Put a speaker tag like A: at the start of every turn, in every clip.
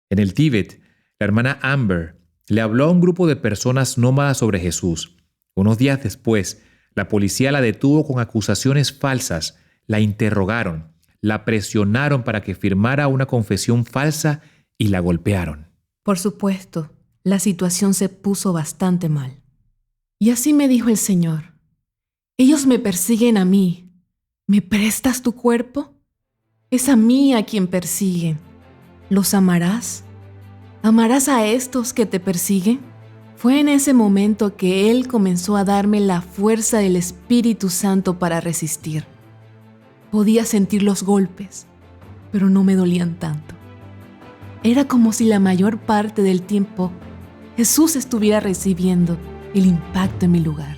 A: En el Tíbet, la hermana Amber le habló a un grupo de personas nómadas sobre Jesús. Unos días después, la policía la detuvo con acusaciones falsas, la interrogaron, la presionaron para que firmara una confesión falsa y la golpearon.
B: Por supuesto, la situación se puso bastante mal. Y así me dijo el Señor: ellos me persiguen a mí. ¿Me prestas tu cuerpo? Es a mí a quien persiguen. ¿Los amarás? ¿Amarás a estos que te persiguen? Fue en ese momento que Él comenzó a darme la fuerza del Espíritu Santo para resistir. Podía sentir los golpes, pero no me dolían tanto. Era como si la mayor parte del tiempo Jesús estuviera recibiendo el impacto en mi lugar.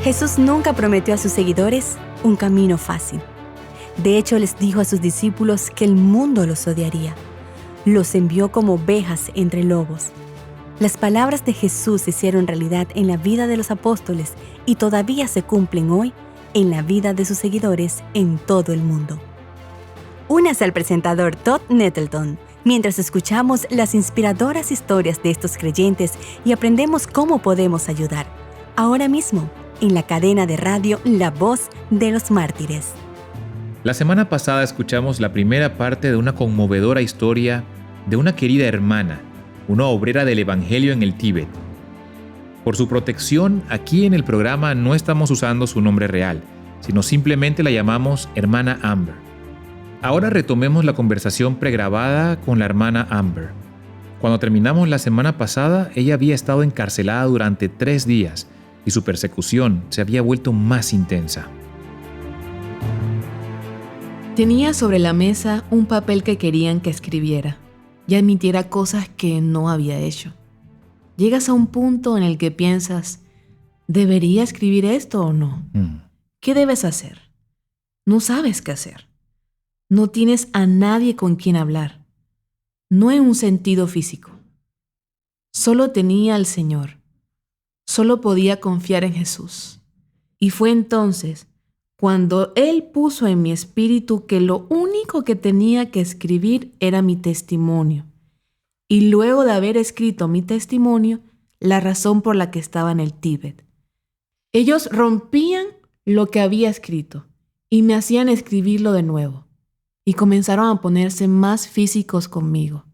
C: Jesús nunca prometió a sus seguidores un camino fácil. De hecho, les dijo a sus discípulos que el mundo los odiaría. Los envió como ovejas entre lobos. Las palabras de Jesús se hicieron realidad en la vida de los apóstoles y todavía se cumplen hoy en la vida de sus seguidores en todo el mundo. Únase al presentador Todd Nettleton mientras escuchamos las inspiradoras historias de estos creyentes y aprendemos cómo podemos ayudar. Ahora mismo, en la cadena de radio La Voz de los Mártires.
A: La semana pasada escuchamos la primera parte de una conmovedora historia de una querida hermana, una obrera del Evangelio en el Tíbet. Por su protección, aquí en el programa no estamos usando su nombre real, sino simplemente la llamamos hermana Amber. Ahora retomemos la conversación pregrabada con la hermana Amber. Cuando terminamos la semana pasada, ella había estado encarcelada durante 3 días y su persecución se había vuelto más intensa.
B: Tenía sobre la mesa un papel que querían que escribiera y admitiera cosas que no había hecho. Llegas a un punto en el que piensas: ¿debería escribir esto o no? ¿Qué debes hacer? No sabes qué hacer. No tienes a nadie con quien hablar. No en un sentido físico. Solo tenía al Señor. Solo podía confiar en Jesús. Y fue entonces cuando Él puso en mi espíritu que lo único que tenía que escribir era mi testimonio. Y luego de haber escrito mi testimonio, la razón por la que estaba en el Tíbet. Ellos rompían lo que había escrito y me hacían escribirlo de nuevo. Y comenzaron a ponerse más físicos conmigo.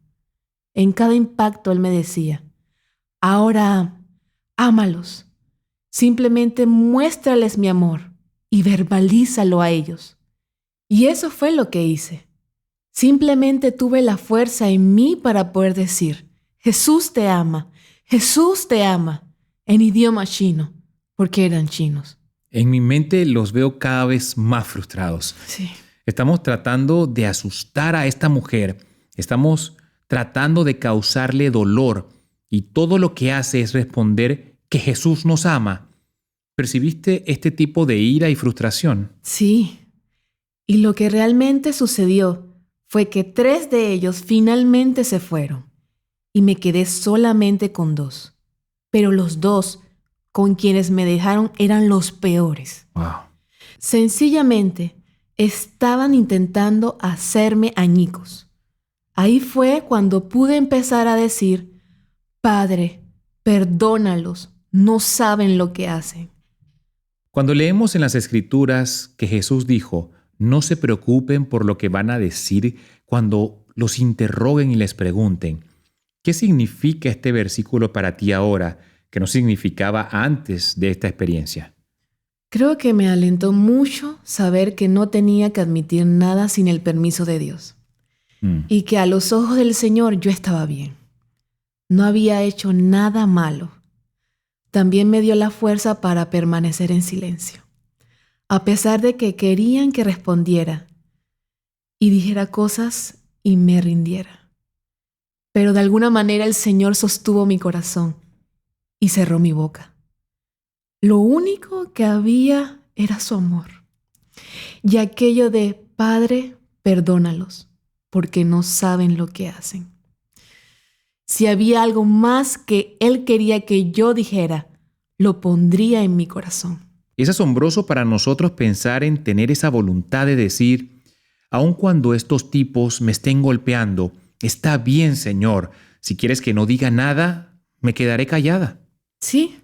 B: En cada impacto Él me decía: ahora ámalos. Simplemente muéstrales mi amor y verbalízalo a ellos. Y eso fue lo que hice. Simplemente tuve la fuerza en mí para poder decir: Jesús te ama, en idioma chino, porque eran chinos.
A: En mi mente los veo cada vez más frustrados.
B: Sí.
A: Estamos tratando de asustar a esta mujer, estamos tratando de causarle dolor y todo lo que hace es responder que Jesús nos ama. ¿Percibiste este tipo de ira y frustración?
B: Sí. Y lo que realmente sucedió fue que 3 de ellos finalmente se fueron y me quedé solamente con 2. Pero los 2 con quienes me dejaron eran los peores.
A: Wow.
B: Sencillamente estaban intentando hacerme añicos. Ahí fue cuando pude empezar a decir: Padre, perdónalos, no saben lo que hacen.
A: Cuando leemos en las Escrituras que Jesús dijo: no se preocupen por lo que van a decir cuando los interroguen y les pregunten, ¿qué significa este versículo para ti ahora que no significaba antes de esta experiencia?
B: Creo que me alentó mucho saber que no tenía que admitir nada sin el permiso de Dios. Y que a los ojos del Señor yo estaba bien. No había hecho nada malo. También me dio la fuerza para permanecer en silencio, a pesar de que querían que respondiera y dijera cosas y me rindiera. Pero de alguna manera el Señor sostuvo mi corazón y cerró mi boca. Lo único que había era su amor. Y aquello de: Padre, perdónalos, porque no saben lo que hacen. Si había algo más que Él quería que yo dijera, lo pondría en mi corazón.
A: Es asombroso para nosotros pensar en tener esa voluntad de decir: Aun cuando estos tipos me estén golpeando, está bien, Señor. Si quieres que no diga nada, me quedaré callada.
B: Sí,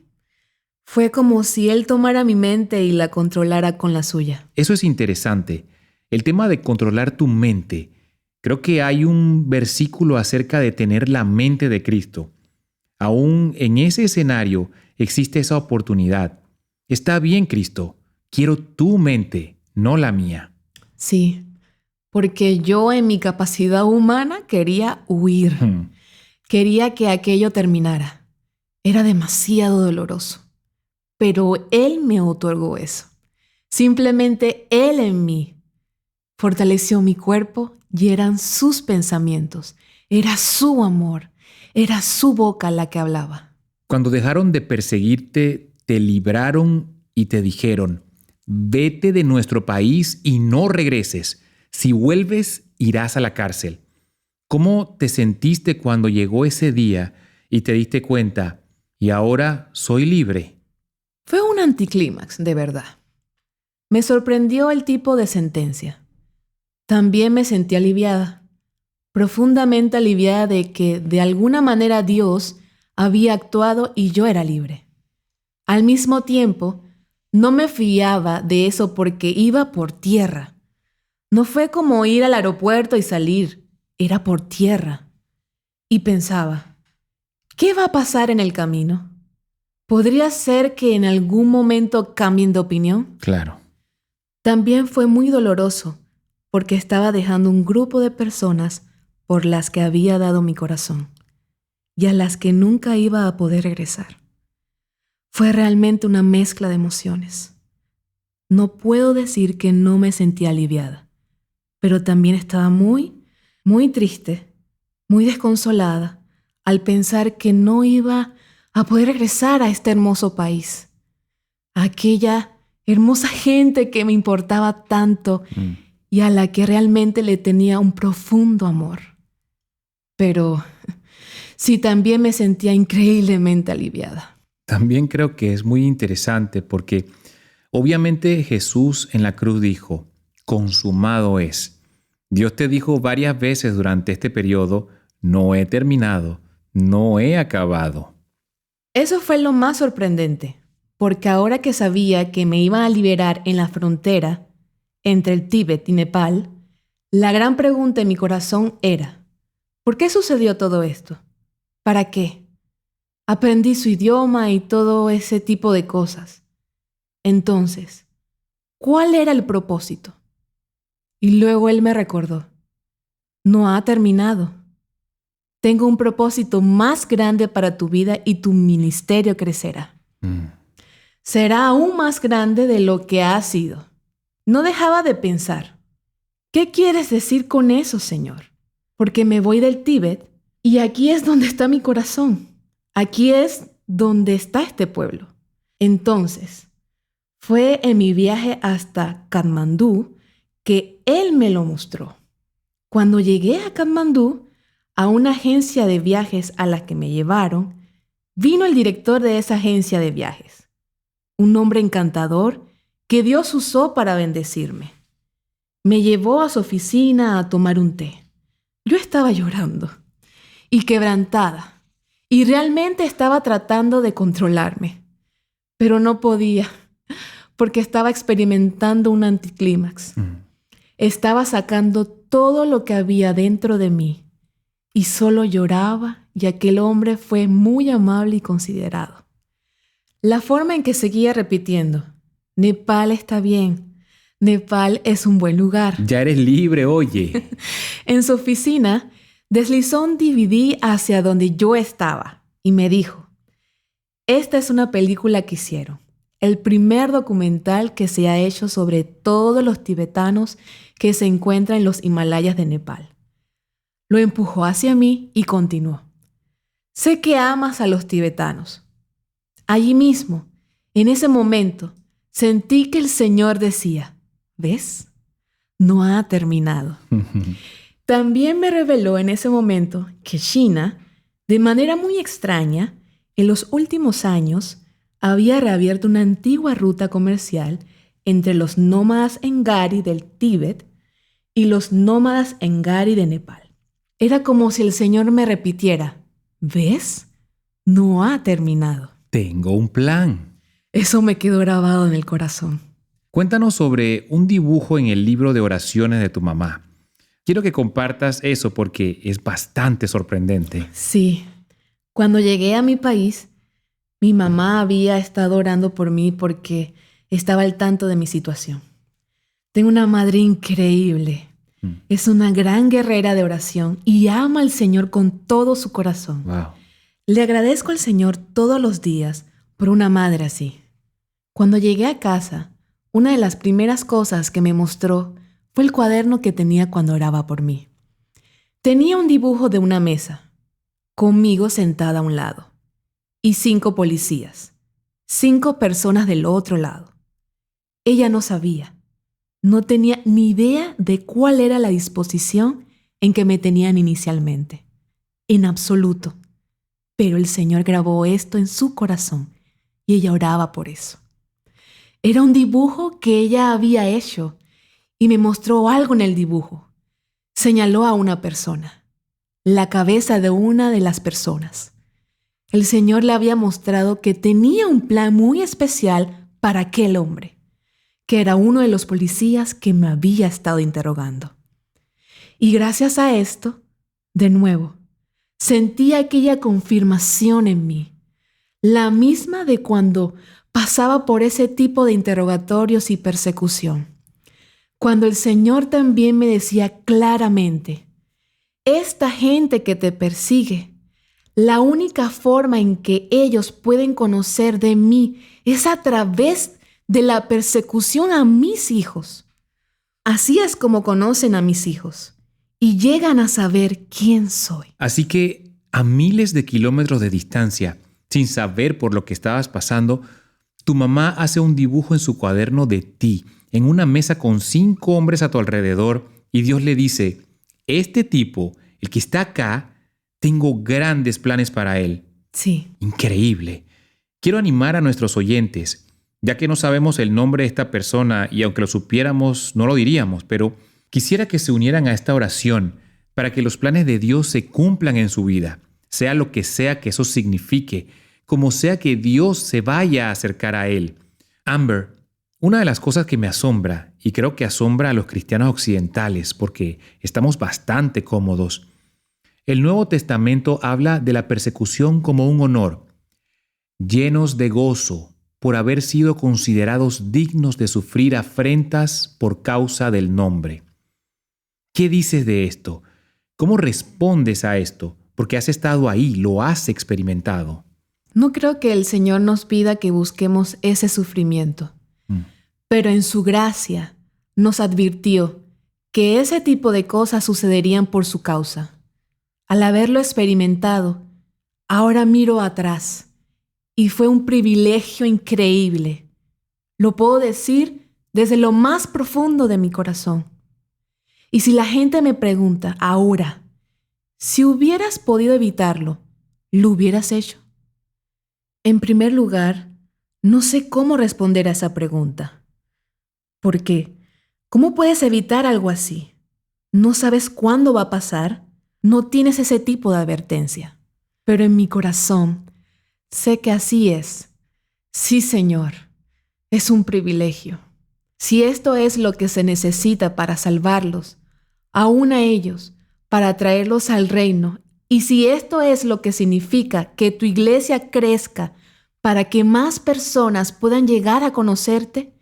B: fue como si él tomara mi mente y la controlara con la suya.
A: Eso es interesante. El tema de controlar tu mente. Creo que hay un versículo acerca de tener la mente de Cristo. Aún en ese escenario existe esa oportunidad. Está bien, Cristo. Quiero tu mente, no la mía.
B: Sí, porque yo en mi capacidad humana quería huir. Quería que aquello terminara. Era demasiado doloroso. Pero Él me otorgó eso. Simplemente Él en mí fortaleció mi cuerpo y eran sus pensamientos. Era su amor. Era su boca la que hablaba.
A: Cuando dejaron de perseguirte, te libraron y te dijeron, vete de nuestro país y no regreses. Si vuelves, irás a la cárcel. ¿Cómo te sentiste cuando llegó ese día y te diste cuenta, y ahora soy libre?
B: Fue un anticlímax, de verdad. Me sorprendió el tipo de sentencia. También me sentí aliviada, profundamente aliviada de que de alguna manera Dios había actuado y yo era libre. Al mismo tiempo, no me fiaba de eso porque iba por tierra. No fue como ir al aeropuerto y salir, era por tierra. Y pensaba, ¿qué va a pasar en el camino? ¿Podría ser que en algún momento cambien de opinión?
A: Claro.
B: También fue muy doloroso porque estaba dejando un grupo de personas por las que había dado mi corazón y a las que nunca iba a poder regresar. Fue realmente una mezcla de emociones. No puedo decir que no me sentía aliviada, pero también estaba muy triste, muy desconsolada al pensar que no iba a poder regresar a este hermoso país, a aquella hermosa gente que me importaba tanto y a la que realmente le tenía un profundo amor. Pero sí, también me sentía increíblemente aliviada.
A: También creo que es muy interesante porque obviamente Jesús en la cruz dijo, consumado es. Dios te dijo varias veces durante este periodo, no he terminado, no he acabado.
B: Eso fue lo más sorprendente, porque ahora que sabía que me iban a liberar en la frontera entre el Tíbet y Nepal, la gran pregunta en mi corazón era, ¿por qué sucedió todo esto? ¿Para qué? Aprendí su idioma y todo ese tipo de cosas. Entonces, ¿cuál era el propósito? Y luego él me recordó, no ha terminado. Tengo un propósito más grande para tu vida y tu ministerio crecerá. Será aún más grande de lo que ha sido. No dejaba de pensar, ¿qué quieres decir con eso, Señor? Porque me voy del Tíbet y aquí es donde está mi corazón. Aquí es donde está este pueblo. Entonces, fue en mi viaje hasta Katmandú que Él me lo mostró. Cuando llegué a Katmandú, a una agencia de viajes a la que me llevaron, vino el director de esa agencia de viajes, un hombre encantador que Dios usó para bendecirme. Me llevó a su oficina a tomar un té. Yo estaba llorando y quebrantada y realmente estaba tratando de controlarme, pero no podía porque estaba experimentando un anticlímax. Estaba sacando todo lo que había dentro de mí y solo lloraba y aquel hombre fue muy amable y considerado. La forma en que seguía repitiendo, Nepal está bien, Nepal es un buen lugar.
A: Ya eres libre, oye.
B: En su oficina, deslizó un DVD hacia donde yo estaba y me dijo, esta es una película que hicieron, el primer documental que se ha hecho sobre todos los tibetanos que se encuentran en los Himalayas de Nepal. Lo empujó hacia mí y continuó. Sé que amas a los tibetanos. Allí mismo, en ese momento, sentí que el Señor decía, ¿ves? No ha terminado. También me reveló en ese momento que China, de manera muy extraña, en los últimos años, había reabierto una antigua ruta comercial entre los nómadas Ngari del Tíbet y los nómadas en Gari de Nepal. Era como si el Señor me repitiera, ¿ves? No ha terminado.
A: Tengo un plan.
B: Eso me quedó grabado en el corazón.
A: Cuéntanos sobre un dibujo en el libro de oraciones de tu mamá. Quiero que compartas eso porque es bastante sorprendente.
B: Sí, cuando llegué a mi país, mi mamá había estado orando por mí porque estaba al tanto de mi situación. Tengo una madre increíble. Es una gran guerrera de oración y ama al Señor con todo su corazón.
A: Wow.
B: Le agradezco al Señor todos los días por una madre así. Cuando llegué a casa, una de las primeras cosas que me mostró fue el cuaderno que tenía cuando oraba por mí. Tenía un dibujo de una mesa, conmigo sentada a un lado, y 5 policías, 5 personas del otro lado. Ella no sabía, no tenía ni idea de cuál era la disposición en que me tenían inicialmente, en absoluto. Pero el Señor grabó esto en su corazón y ella oraba por eso. Era un dibujo que ella había hecho y me mostró algo en el dibujo. Señaló a una persona, la cabeza de una de las personas. El Señor le había mostrado que tenía un plan muy especial para aquel hombre, que era uno de los policías que me había estado interrogando. Y gracias a esto, de nuevo, sentí aquella confirmación en mí, la misma de cuando pasaba por ese tipo de interrogatorios y persecución. Cuando el Señor también me decía claramente, esta gente que te persigue, la única forma en que ellos pueden conocer de mí es a través de la persecución a mis hijos. Así es como conocen a mis hijos y llegan a saber quién soy.
A: Así que a miles de kilómetros de distancia, sin saber por lo que estabas pasando, tu mamá hace un dibujo en su cuaderno de ti, en una mesa con 5 hombres a tu alrededor, y Dios le dice, este tipo, el que está acá, tengo grandes planes para él.
B: Sí.
A: Increíble. Quiero animar a nuestros oyentes, ya que no sabemos el nombre de esta persona y aunque lo supiéramos, no lo diríamos, pero quisiera que se unieran a esta oración para que los planes de Dios se cumplan en su vida, sea lo que sea que eso signifique, como sea que Dios se vaya a acercar a él. Amber, una de las cosas que me asombra, y creo que asombra a los cristianos occidentales porque estamos bastante cómodos, el Nuevo Testamento habla de la persecución como un honor, llenos de gozo por haber sido considerados dignos de sufrir afrentas por causa del nombre. ¿Qué dices de esto? ¿Cómo respondes a esto? Porque has estado ahí, lo has experimentado.
B: No creo que el Señor nos pida que busquemos ese sufrimiento, pero en su gracia nos advirtió que ese tipo de cosas sucederían por su causa. Al haberlo experimentado, ahora miro atrás y fue un privilegio increíble. Lo puedo decir desde lo más profundo de mi corazón. Y si la gente me pregunta ahora, si hubieras podido evitarlo, ¿lo hubieras hecho? En primer lugar, no sé cómo responder a esa pregunta. ¿Por qué? ¿Cómo puedes evitar algo así? ¿No sabes cuándo va a pasar? No tienes ese tipo de advertencia. Pero en mi corazón, sé que así es. Sí, Señor, es un privilegio. Si esto es lo que se necesita para salvarlos, aún a ellos, para traerlos al reino, y si esto es lo que significa que tu iglesia crezca para que más personas puedan llegar a conocerte,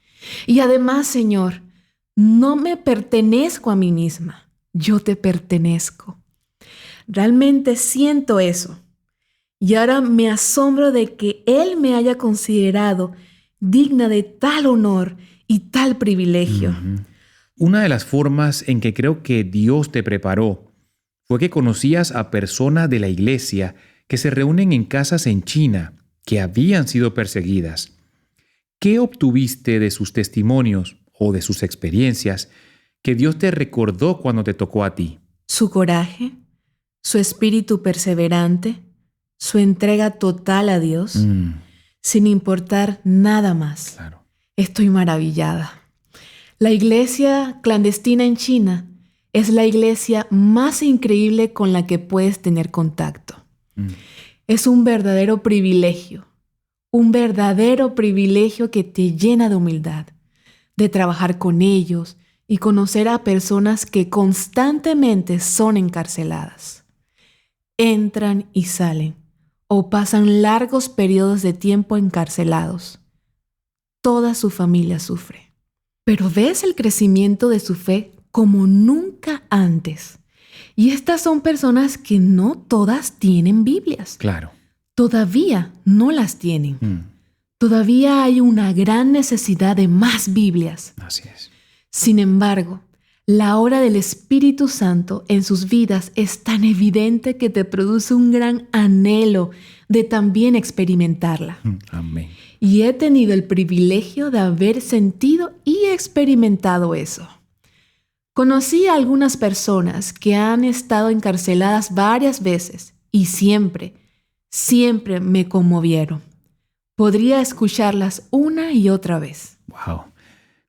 B: y además, Señor, no me pertenezco a mí misma, yo te pertenezco. Realmente siento eso. Y ahora me asombro de que Él me haya considerado digna de tal honor y tal privilegio.
A: Una de las formas en que creo que Dios te preparó fue que conocías a personas de la iglesia que se reúnen en casas en China que habían sido perseguidas. ¿Qué obtuviste de sus testimonios o de sus experiencias que Dios te recordó cuando te tocó a ti?
B: Su coraje, su espíritu perseverante, su entrega total a Dios, sin importar nada más.
A: Claro.
B: Estoy maravillada. La iglesia clandestina en China es la iglesia más increíble con la que puedes tener contacto. Es un verdadero privilegio que te llena de humildad, de trabajar con ellos y conocer a personas que constantemente son encarceladas. Entran y salen o pasan largos periodos de tiempo encarcelados. Toda su familia sufre. Pero ves el crecimiento de su fe como nunca antes. Y estas son personas que no todas tienen Biblias.
A: Claro.
B: Todavía no las tienen. Todavía hay una gran necesidad de más Biblias.
A: Así es.
B: Sin embargo, la obra del Espíritu Santo en sus vidas es tan evidente que te produce un gran anhelo de también experimentarla.
A: Amén.
B: Y he tenido el privilegio de haber sentido y experimentado eso. Conocí a algunas personas que han estado encarceladas varias veces y siempre me conmovieron. Podría escucharlas una y otra vez.
A: Wow.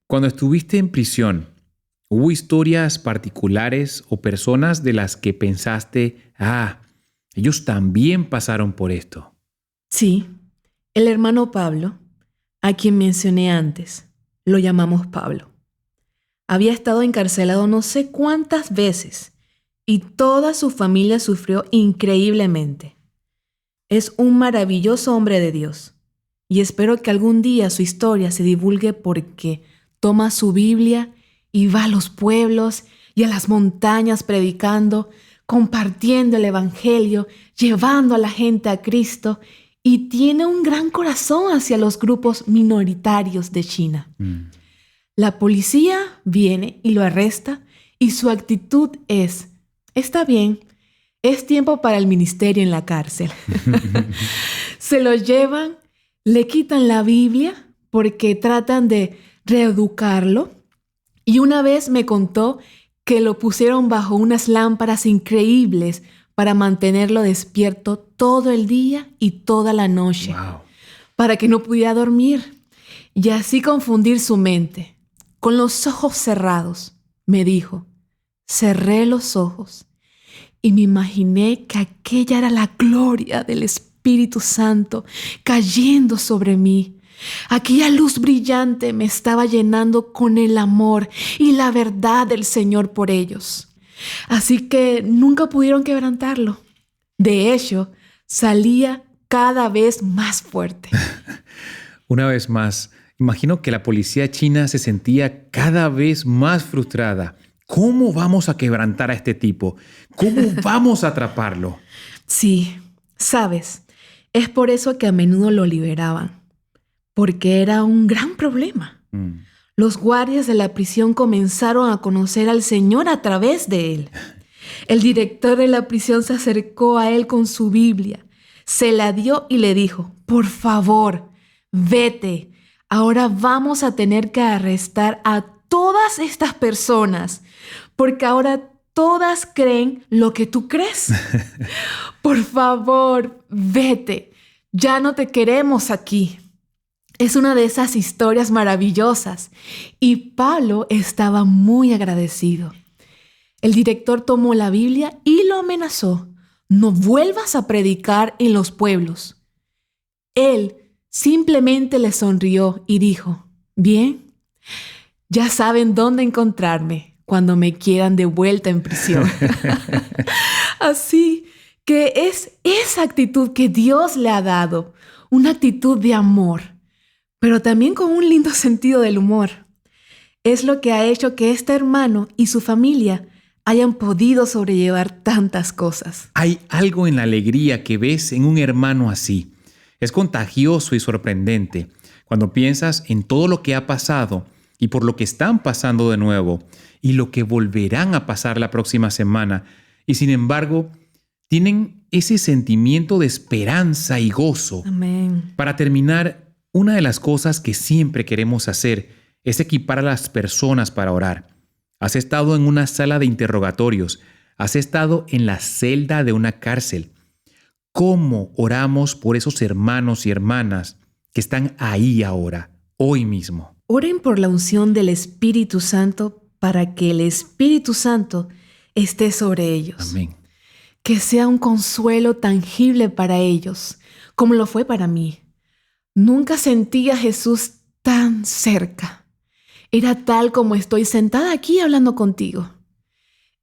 A: Cuando estuviste en prisión, ¿hubo historias particulares o personas de las que pensaste, ellos también pasaron por esto?
B: Sí, el hermano Pablo, a quien mencioné antes, lo llamamos Pablo. Había estado encarcelado no sé cuántas veces y toda su familia sufrió increíblemente. Es un maravilloso hombre de Dios y espero que algún día su historia se divulgue porque toma su Biblia y va a los pueblos y a las montañas predicando, compartiendo el Evangelio, llevando a la gente a Cristo y tiene un gran corazón hacia los grupos minoritarios de China. La policía viene y lo arresta y su actitud es, está bien, es tiempo para el ministerio en la cárcel. Se lo llevan, le quitan la Biblia porque tratan de reeducarlo y una vez me contó que lo pusieron bajo unas lámparas increíbles para mantenerlo despierto todo el día y toda la noche, para que no pudiera dormir y así confundir su mente. Con los ojos cerrados, me dijo, cerré los ojos y me imaginé que aquella era la gloria del Espíritu Santo cayendo sobre mí. Aquella luz brillante me estaba llenando con el amor y la verdad del Señor por ellos. Así que nunca pudieron quebrantarlo. De hecho, salía cada vez más fuerte.
A: Una vez más, imagino que la policía china se sentía cada vez más frustrada. ¿Cómo vamos a quebrantar a este tipo? ¿Cómo vamos a atraparlo?
B: Sí, sabes, es por eso que a menudo lo liberaban, porque era un gran problema. Los guardias de la prisión comenzaron a conocer al Señor a través de él. El director de la prisión se acercó a él con su Biblia, se la dio y le dijo, por favor, vete. Ahora vamos a tener que arrestar a todas estas personas, porque ahora todas creen lo que tú crees. Por favor, vete. Ya no te queremos aquí. Es una de esas historias maravillosas y Pablo estaba muy agradecido. El director tomó la Biblia y lo amenazó. No vuelvas a predicar en los pueblos. Él simplemente le sonrió y dijo, bien, ya saben dónde encontrarme cuando me quieran de vuelta en prisión. Así que es esa actitud que Dios le ha dado, una actitud de amor, pero también con un lindo sentido del humor. Es lo que ha hecho que este hermano y su familia hayan podido sobrellevar tantas cosas.
A: Hay algo en la alegría que ves en un hermano así. Es contagioso y sorprendente cuando piensas en todo lo que ha pasado y por lo que están pasando de nuevo y lo que volverán a pasar la próxima semana. Y sin embargo, tienen ese sentimiento de esperanza y gozo.
B: Amén.
A: Para terminar, una de las cosas que siempre queremos hacer es equipar a las personas para orar. Has estado en una sala de interrogatorios, has estado en la celda de una cárcel. ¿Cómo oramos por esos hermanos y hermanas que están ahí ahora, hoy mismo?
B: Oren por la unción del Espíritu Santo para que el Espíritu Santo esté sobre ellos.
A: Amén.
B: Que sea un consuelo tangible para ellos, como lo fue para mí. Nunca sentí a Jesús tan cerca. Era tal como estoy sentada aquí hablando contigo.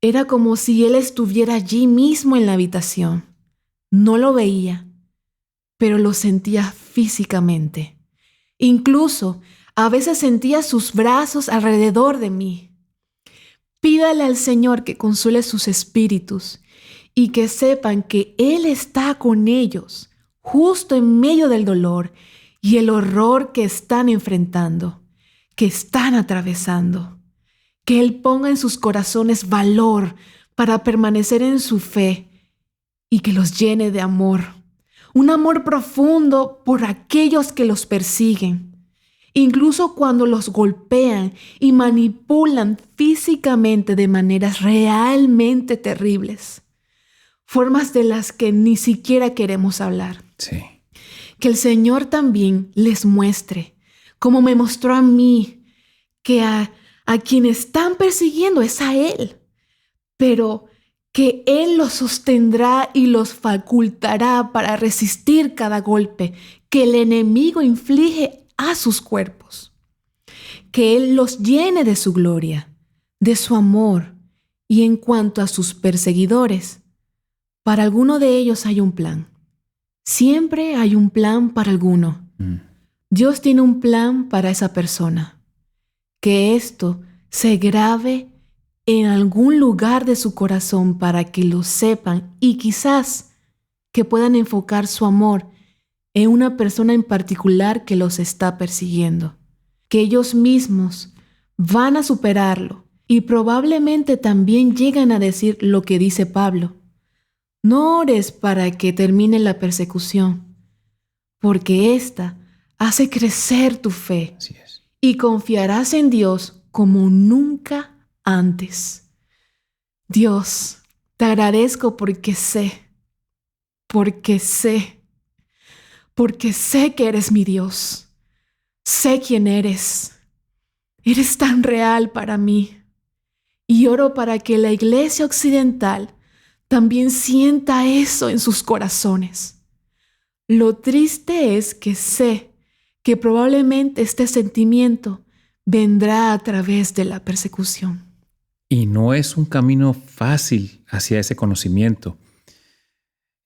B: Era como si Él estuviera allí mismo en la habitación. No lo veía, pero lo sentía físicamente. Incluso a veces sentía sus brazos alrededor de mí. Pídale al Señor que consuele sus espíritus y que sepan que Él está con ellos, justo en medio del dolor y el horror que están enfrentando, que están atravesando. Que Él ponga en sus corazones valor para permanecer en su fe y que los llene de amor. Un amor profundo por aquellos que los persiguen. Incluso cuando los golpean y manipulan físicamente de maneras realmente terribles. Formas de las que ni siquiera queremos hablar.
A: Sí.
B: Que el Señor también les muestre, como me mostró a mí, que a quien están persiguiendo es a Él, pero que Él los sostendrá y los facultará para resistir cada golpe que el enemigo inflige a sus cuerpos. Que Él los llene de su gloria, de su amor, y en cuanto a sus perseguidores, para alguno de ellos hay un plan. Siempre hay un plan para alguno. Dios tiene un plan para esa persona. Que esto se grabe en algún lugar de su corazón para que lo sepan y quizás que puedan enfocar su amor en una persona en particular que los está persiguiendo. Que ellos mismos van a superarlo y probablemente también llegan a decir lo que dice Pablo. No ores para que termine la persecución, porque ésta hace crecer tu fe.
A: Así es.
B: Y confiarás en Dios como nunca antes. Dios, te agradezco porque sé que eres mi Dios. Sé quién eres. Eres tan real para mí. Y oro para que la Iglesia Occidental también sienta eso en sus corazones. Lo triste es que sé que probablemente este sentimiento vendrá a través de la persecución.
A: Y no es un camino fácil hacia ese conocimiento.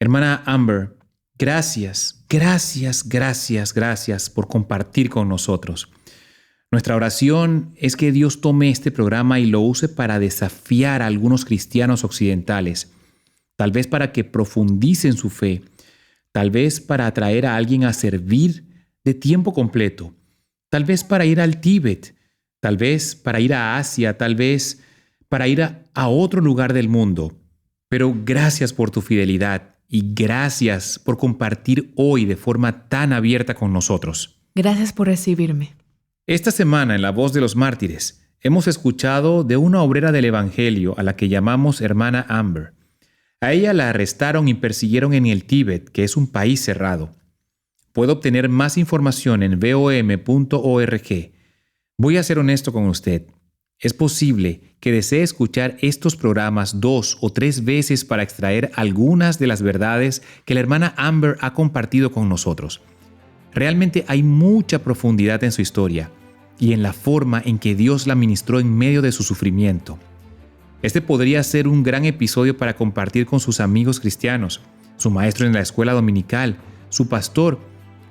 A: Hermana Amber, gracias por compartir con nosotros. Nuestra oración es que Dios tome este programa y lo use para desafiar a algunos cristianos occidentales, tal vez para que profundicen su fe, tal vez para atraer a alguien a servir de tiempo completo, tal vez para ir al Tíbet, tal vez para ir a Asia, tal vez para ir a otro lugar del mundo. Pero gracias por tu fidelidad y gracias por compartir hoy de forma tan abierta con nosotros.
B: Gracias por recibirme.
A: Esta semana en La Voz de los Mártires hemos escuchado de una obrera del Evangelio a la que llamamos hermana Amber. A ella la arrestaron y persiguieron en el Tíbet, que es un país cerrado. Puede obtener más información en vom.org. Voy a ser honesto con usted. Es posible que desee escuchar estos programas 2 o 3 veces para extraer algunas de las verdades que la hermana Amber ha compartido con nosotros. Realmente hay mucha profundidad en su historia y en la forma en que Dios la ministró en medio de su sufrimiento. Este podría ser un gran episodio para compartir con sus amigos cristianos, su maestro en la escuela dominical, su pastor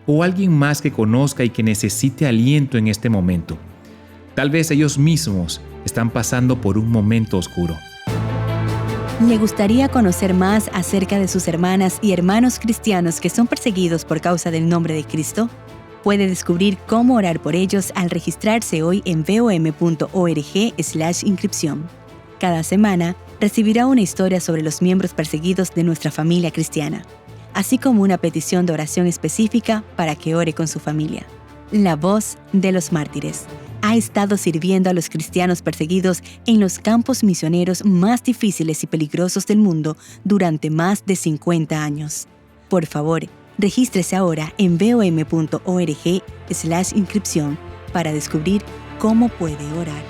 A: o alguien más que conozca y que necesite aliento en este momento. Tal vez ellos mismos están pasando por un momento oscuro.
C: ¿Le gustaría conocer más acerca de sus hermanas y hermanos cristianos que son perseguidos por causa del nombre de Cristo? Puede descubrir cómo orar por ellos al registrarse hoy en vom.org/inscripción. Cada semana recibirá una historia sobre los miembros perseguidos de nuestra familia cristiana, así como una petición de oración específica para que ore con su familia. La Voz de los Mártires ha estado sirviendo a los cristianos perseguidos en los campos misioneros más difíciles y peligrosos del mundo durante más de 50 años. Por favor, regístrese ahora en vom.org/inscripción para descubrir cómo puede orar.